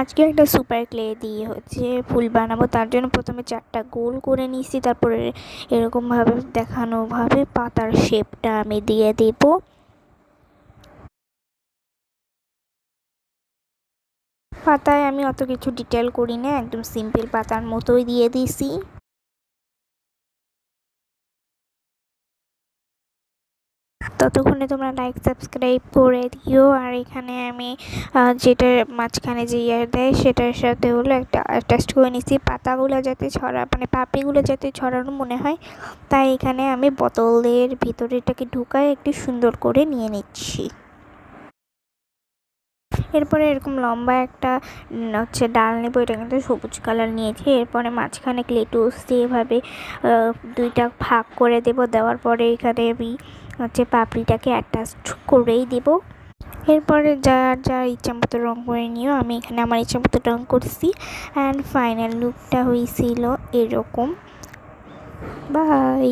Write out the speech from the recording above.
আজকে একটা super clay দিয়ে ফুল বানাবো। তার জন্য প্রথমে 4টা গোল করে নিচ্ছি, তারপরে এরকমভাবে দেখানোভাবে পাতার শেপটা আমি দিয়ে দেব। পাতায় আমি অত কিছু ডিটেল করি না, একদম সিম্পল পাতার মতোই দিয়ে দিছি। ততক্ষণে তোমরা লাইক সাবস্ক্রাইব করে দিও। আর এখানে আমি যেটা মাঝখানে যে দেয় সেটার সাথে হলো একটা অ্যাটাচ করে নিচ্ছি, পাতাগুলো যাতে পাপড়িগুলো যাতে ছড়ানো মনে হয়, তাই এখানে আমি বোতলের ভিতরে এটাকে ঢুকায় একটু সুন্দর করে নিয়ে নিচ্ছি। এরপরে এরকম লম্বা একটা ডাল নেবো, এটা কিন্তু সবুজ কালার নিয়েছি। এরপরে মাঝখানে ক্লেটুস দিয়ে এভাবে 2টা ভাগ করে দেওয়ার পরে এখানে আমি পাপড়িটাকে অ্যাটাচ করেই দেব। এরপরে যার ইচ্ছা মতো রঙ করে নিও, আমি এখানে আমার ইচ্ছা মতো রঙ করছি। অ্যান্ড ফাইনাল লুকটা হয়েছিল এরকম। বাই।